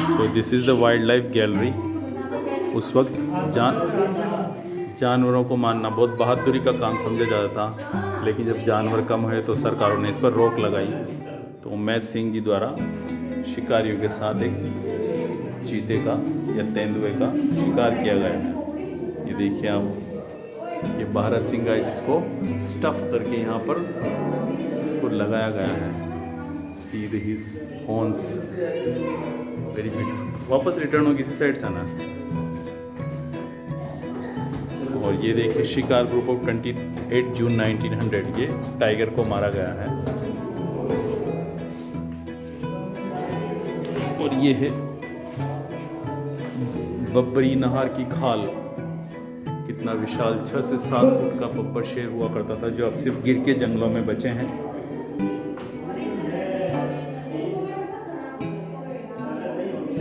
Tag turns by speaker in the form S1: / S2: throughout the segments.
S1: So this is the wild life gallery. उस वक्त जानवरों को मारना बहुत बहादुरी का काम समझा जाता था, लेकिन जब जानवर कम हुए तो सरकारों ने इस पर रोक लगाई। तो उमैद सिंह जी द्वारा शिकारियों के साथ एक चीते का या तेंदुए का शिकार किया गया है। ये देखिए आप, ये भारत सिंह है जिसको स्टफ़ करके यहाँ पर इसको लगाया गया है। See his horns, very beautiful. वापस रिटर्न हो किसी साइड से आना। और ये देखिए शिकार ग्रुप ऑफ 28 जून 1900, ये टाइगर को मारा गया है। और ये है बब्बरी नहर की खाल। कितना विशाल 6 से 7 फुट का बब्बर शेर हुआ करता था, जो अब सिर्फ गिर के जंगलों में बचे हैं।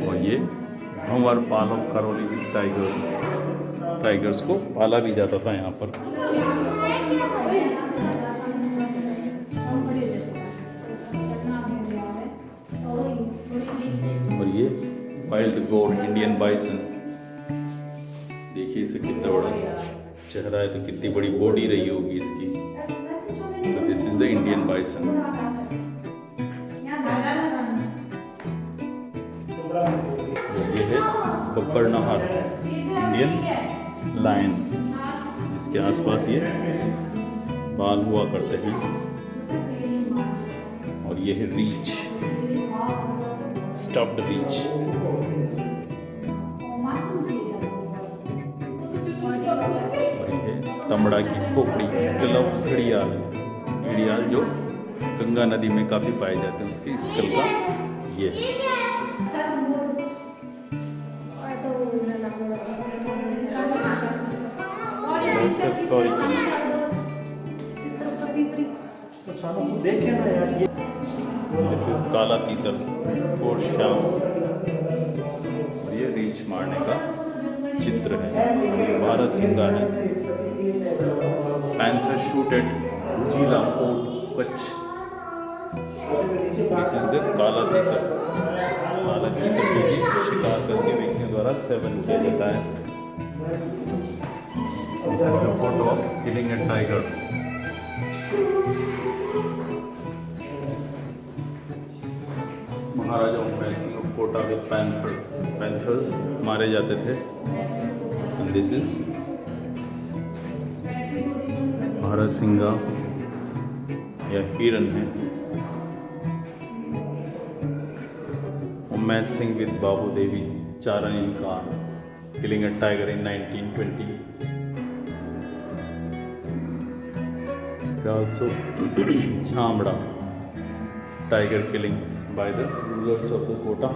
S1: और ये भंवर पाल ऑफ करौली विद टाइगर्स को पाला भी जाता था यहाँ पर। और ये वाइल्ड गोट इंडियन बाइसन, देखिए इसे कितना बड़ा चेहरा है, तो कितनी बड़ी बॉडी रही होगी इसकी। तो this is the Indian bison. ये है बब्बर नहर इंडियन लायन, जिसके आसपास ये बाल हुआ करते हैं। और ये है रीच, स्टफ्ड रीच। और ये तमड़ा की खोपड़ी, स्कल ऑफ घड़ियाल जो गंगा नदी में काफ़ी पाए जाते हैं, उसके स्कल का ये है। दिस इज काला तीतर और श्याम। और ये रीछ मारने का चित्र है। भारत सिंगा है। पैंथर शूट एट जिला fort Kutch. This is the काला तीतर। काला तीतर को भी शिकार करके व्यक्तियों द्वारा सेवन किया जाता है। This is the photo of killing a tiger. Maharaja Umaid Singh of Kota with panthers मारे जाते थे। एंड दिस इज भारत सिंगा या हिरन है। Umaid Singh with Babu Devi Charan in car killing a tiger in 1920। Also Chamda tiger killing by the rulers of the Kota.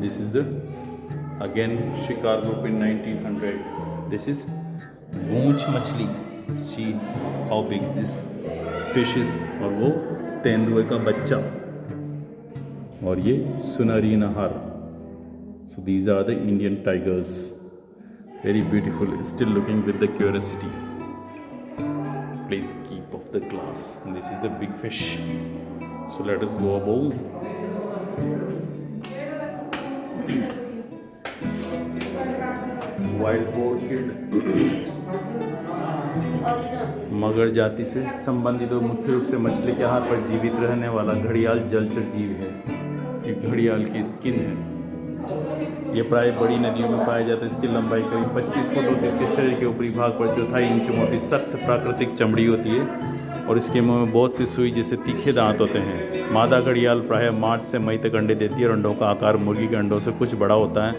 S1: This is the again shikar group in 1900. This is गूंच मछली। See how big this fish is। और वो तेंदुए का बच्चा। और ये सुनहरी नहर। So these are the Indian tigers. Very beautiful, still looking with the curiosity. Please keep off the glass. And this is the big fish. So let us go above. Wild boar killed. मगर जाति से संबंधित और मुख्य रूप से मछली के आहार पर जीवित रहने वाला घड़ियाल जलचर जीव है। ये घड़ियाल की स्किन है। ये प्राय बड़ी नदियों में पाया जाता है। इसकी लंबाई करीब 25 फुट होती है। इसके शरीर के ऊपरी भाग पर 1/4 इंच मोटी सख्त प्राकृतिक चमड़ी होती है और इसके मुंह में बहुत सी सुई जैसे तीखे दांत होते हैं। मादा घड़ियाल प्राय मार्च से मई तक अंडे देती है और अंडों का आकार मुर्गी के अंडों से कुछ बड़ा होता है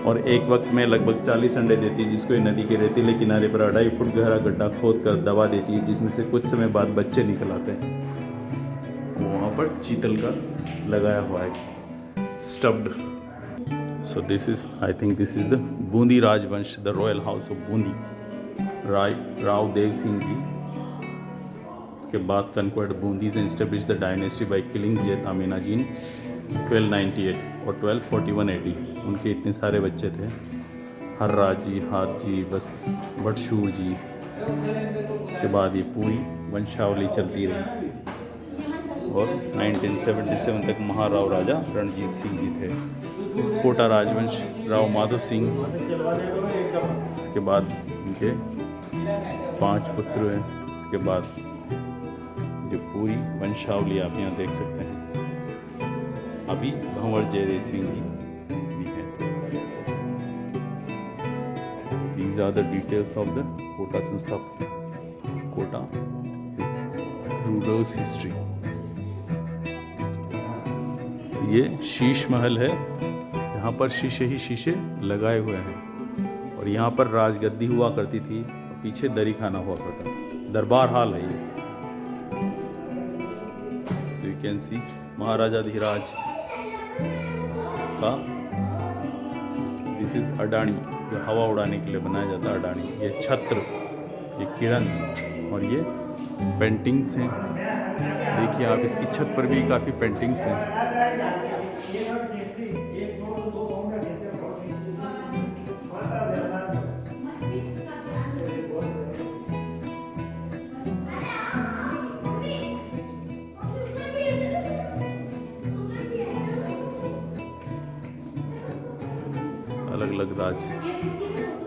S1: और एक वक्त में लगभग 40 अंडे देती है, जिसको ये नदी के रेतीले किनारे पर 2.5 फुट गहरा गड्ढा खोद कर दबा देती है, जिसमें से कुछ समय बाद बच्चे निकल आते हैं। वहाँ पर चीतल का लगाया हुआ है stuffed. So this is, I think this is the Bundi राजवंश, the royal house of Bundi. Rao Dev Singh ji. इसके बाद कन्क्वर्ड बूंदीज establish the dynasty by killing जेठामीनाजी 1298 और 1241 AD। उनके इतने सारे बच्चे थे। हर्राज जी, हाथ जी, बस बटशूर जी। उसके बाद ये पूरी वंशावली चलती रही और 1977 तक महाराव राजा रणजीत सिंह जी थे। कोटा राजवंश राव माधो सिंह, इसके बाद इनके 5 पुत्र हैं। इसके बाद ये पूरी वंशावली आप यहाँ देख सकते हैं। अभी भंवर जयदेव सिंह जी भी हैं। These are the details of the Kota संस्था, कोटा रूलर्स हिस्ट्री। ये शीश महल है, यहाँ पर शीशे ही शीशे लगाए हुए हैं और यहाँ पर राजगद्दी हुआ करती थी और पीछे दरी खाना हुआ करता था। दरबार हाल है ये। So you can see महाराजा धीराज का, दिस इज अडानी, जो हवा उड़ाने के लिए बनाया जाता है अडानी। ये छत्र, ये किरण और ये पेंटिंग्स हैं। देखिए आप, इसकी छत पर भी काफ़ी पेंटिंग्स हैं। अलग अलग राज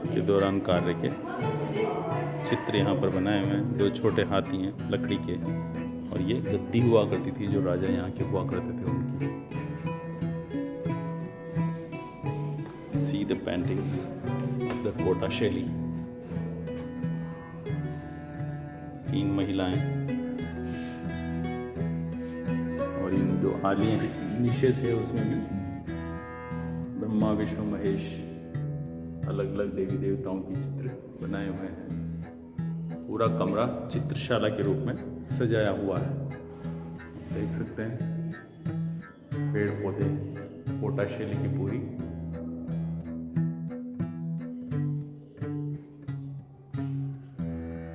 S1: के दौरान कार्य के चित्र यहाँ पर बनाए हुए हैं। 2 छोटे हाथी हैं लकड़ी के, और ये गद्दी हुआ करती थी जो राजा यहाँ के हुआ करते थे उनकी। See the paintings the Kota शैली। 3 महिलाएं और इन जो आलियां निशेष है उसमें भी ब्रह्मा विष्णु महेश अलग अलग देवी देवताओं की चित्र बनाए हुए हैं। पूरा कमरा चित्रशाला के रूप में सजाया हुआ है। देख सकते हैं पेड़ पौधे, कोटा शैली की पूरी।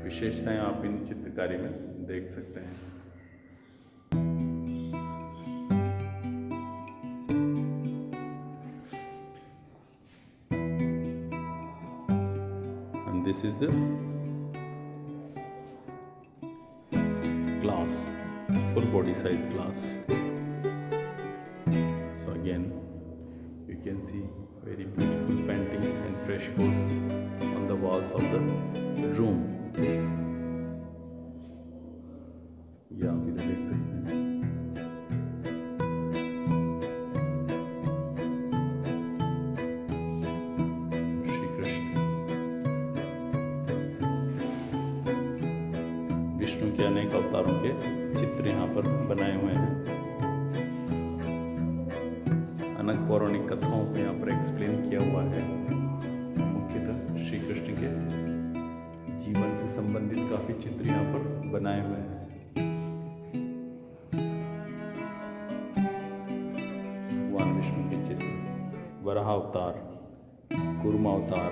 S1: विशेषताएं आप इन चित्रकारी में देख सकते हैं। And this is the glass, full body size glass. So again you can see very beautiful paintings and frescoes on the walls of the room. ये आप इधर देख सकते हैं। श्री कृष्ण, विष्णु के अनेक अवतारों के चित्र यहाँ पर बनाए हुए हैं। अनेक पौराणिक कथाओं को यहाँ पर एक्सप्लेन किया हुआ है। मुख्यतः श्री कृष्ण के जीवन से संबंधित काफी चित्र यहाँ पर बनाए हुए हैं। भगवान विष्णु के चित्र, वराह अवतार, कूर्मा अवतार,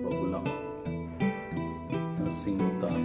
S1: बगुला, नरसिंह अवतार,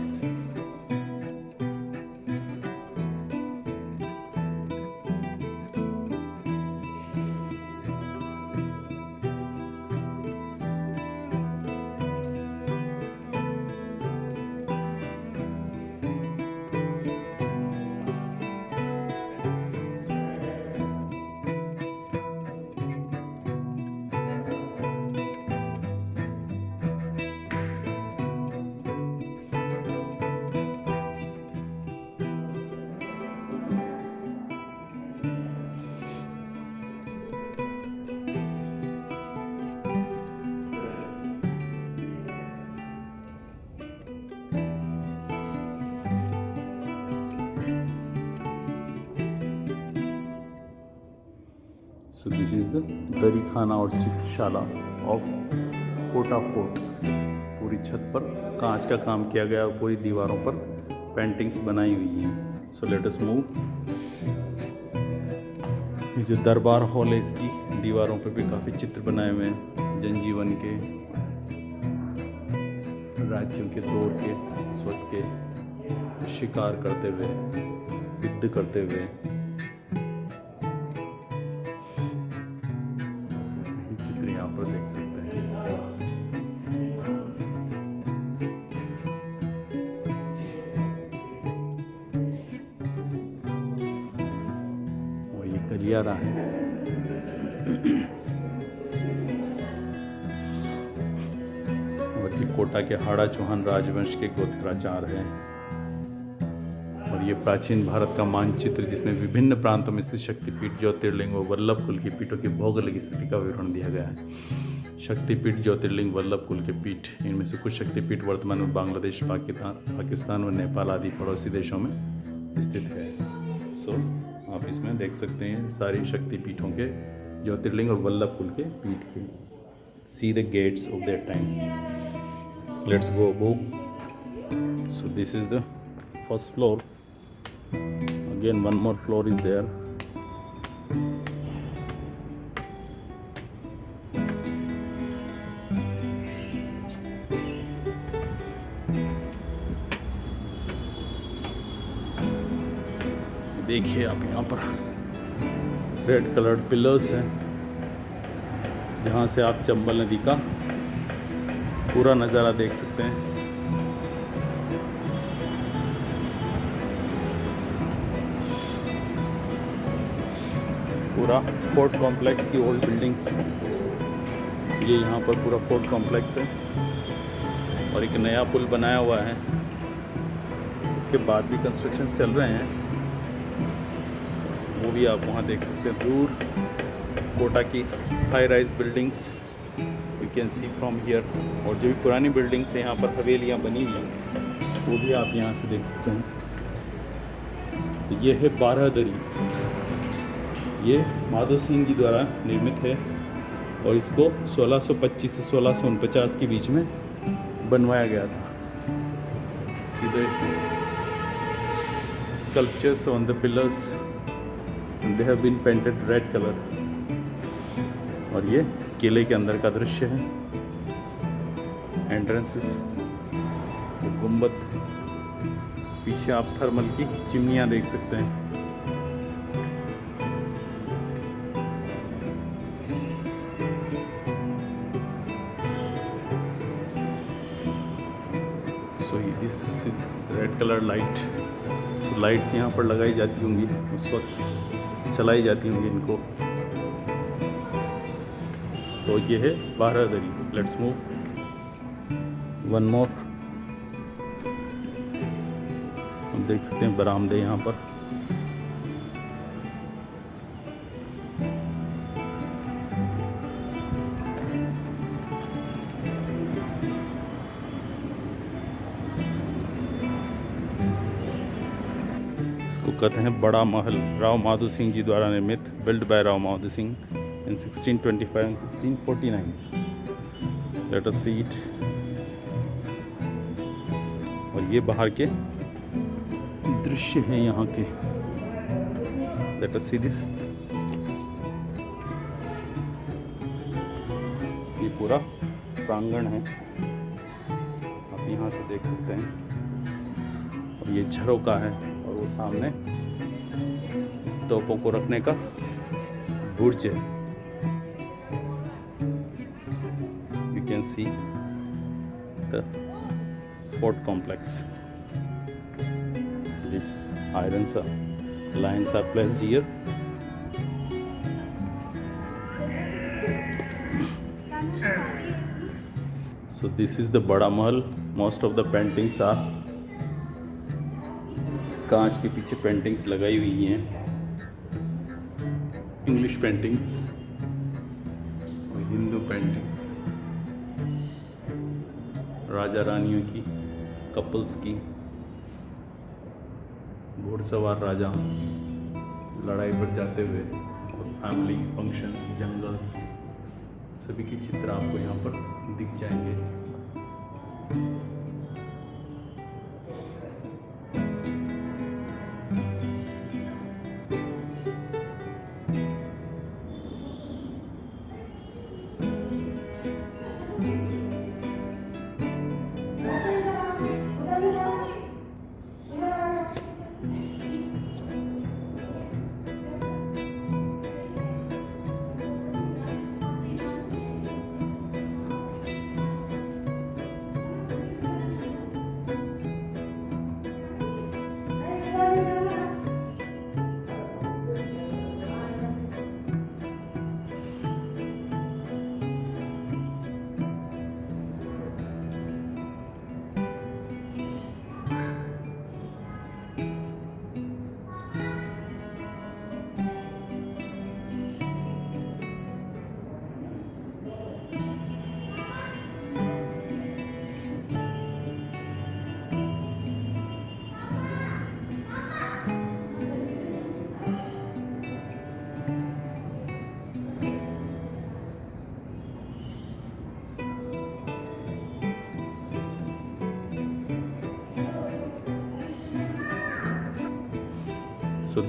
S1: So this is the दरी खाना और चित्रशाला ऑफ कोटा फोर्ट। पूरी छत पर कांच का काम किया गया और पूरी दीवारों पर पेंटिंग्स बनाई हुई हैं। So let us move. ये जो दरबार हॉल है, इसकी दीवारों पर भी काफ़ी चित्र बनाए हुए हैं जनजीवन के, राज्यों के दौर के, उस वक्त के, शिकार करते हुए, युद्ध करते हुए, यहाँ पर देख सकते हैं। और ये गलियारा है। और ये कोटा के हाड़ा चौहान राजवंश के गोत्राचार हैं। और ये प्राचीन भारत का मानचित्र जिसमें विभिन्न प्रांतों में स्थित शक्तिपीठ, ज्योतिर्लिंग व वल्लभ कुल की पीठों की भौगोलिक स्थिति का विवरण दिया गया है। शक्तिपीठ, ज्योतिर्लिंग, वल्लभ कुल के पीठ, इनमें से कुछ शक्तिपीठ वर्तमान में बांग्लादेश, पाकिस्तान व नेपाल आदि पड़ोसी देशों में स्थित है। आप इसमें देख सकते हैं सारी शक्तिपीठों के, ज्योतिर्लिंग और वल्लभ कुल के पीठ के। See the gates of their time. Let's go above. So this is the first floor. Again one more floor is there. देखिए आप यहाँ पर रेड कलर्ड पिलर्स हैं जहाँ से आप चंबल नदी का पूरा नज़ारा देख सकते हैं। पूरा फोर्ट कॉम्प्लेक्स की ओल्ड बिल्डिंग्स, ये यहाँ पर पूरा फोर्ट कॉम्प्लेक्स है। और एक नया पुल बनाया हुआ है, उसके बाद भी कंस्ट्रक्शन चल रहे हैं, वो भी आप वहाँ देख सकते हैं। दूर कोटा की high rise buildings you can see from here. और जो भी पुरानी बिल्डिंग्स हैं यहाँ पर हवेलियाँ बनी हुई हैं, वो भी आप यहाँ से देख सकते हैं। तो ये है बारादरी, ये माधो सिंह जी द्वारा निर्मित है और इसको 1625 से 1649 के बीच में बनवाया गया था। सीधे sculptures on the pillars, they have been painted red colour. और ये किले के अंदर का दृश्य है। एंट्रेंसेस, गुंबद, पीछे आप थर्मल की चिमनियाँ देख सकते हैं। So this is red colour light. So lights यहाँ पर लगाई जाती होंगी, उस वक्त चलाई जाती होंगी इनको। सो ये है बारादरी। Let's move one more. हम देख सकते हैं बरामदे यहाँ पर। इसको कहते हैं बड़ा महल, राव माधो सिंह जी द्वारा निर्मित, build by Rao Madho Singh in 1625 and 1649. Let us see it. और ये बाहर के दृश्य हैं यहाँ के। Let us see this. ये पूरा प्रांगण है, आप यहाँ से देख सकते हैं। और ये झरोका है और वो सामने तोपों को रखने का बुर्ज है। You can see the fort complex. These irons lines are placed here. So this is the Bada Mahal. Most of the paintings are कांच के पीछे पेंटिंग्स लगाई हुई हैं, इंग्लिश पेंटिंग्स और हिंदू पेंटिंग्स, राजा रानियों की, कपल्स की, घुड़सवार राजा लड़ाई पर जाते हुए, और फैमिली फंक्शंस, जंगल्स, सभी के चित्र आपको यहाँ पर दिख जाएंगे।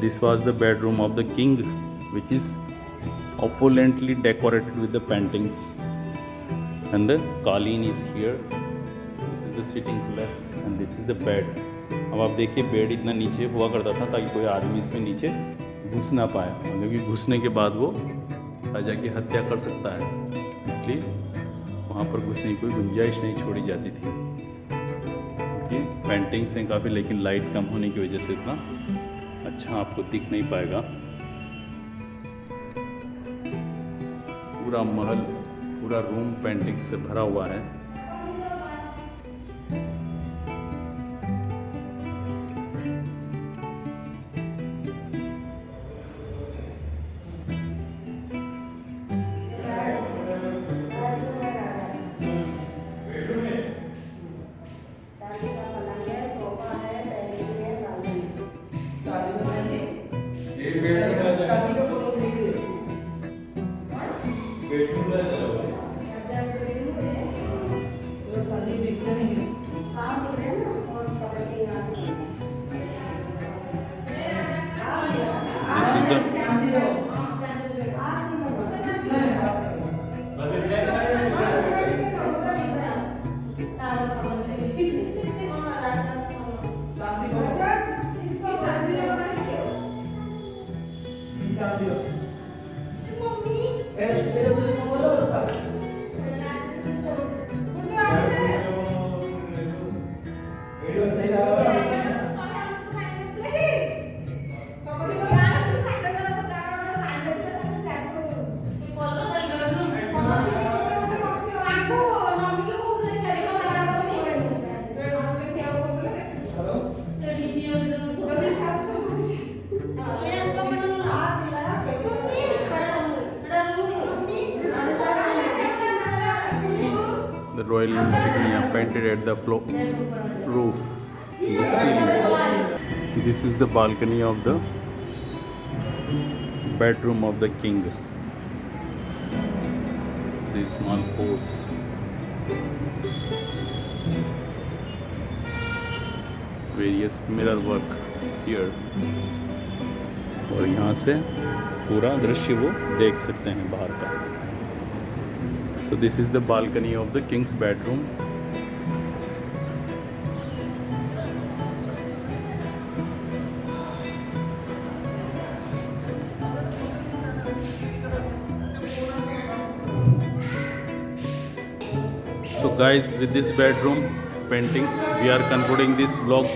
S1: this was the bedroom of the king, which is opulently decorated with the paintings, and the qaleen is here. This is the sitting place and this is the bed. अब आप देखिए बेड इतना नीचे हुआ करता था ताकि कोई आदमी इसमें नीचे घुस ना पाए, क्योंकि घुसने के बाद वो राजा की हत्या कर सकता है, इसलिए वहाँ पर घुसने की कोई गुंजाइश नहीं छोड़ी जाती थी। ये पेंटिंग्स हैं काफ़ी, लेकिन लाइट कम होने की वजह से इतना अच्छा आपको दिख नहीं पाएगा। पूरा महल, पूरा रूम पेंटिंग से भरा हुआ है। This is the royal insignia painted at the roof, the ceiling. This is the balcony of the bedroom of the king. See small pores. Various mirror work here. और यहाँ से पूरा दृश्य वो देख सकते हैं बाहर का। So this is the balcony of the king's bedroom. So guys, with this bedroom paintings, we are concluding this vlog.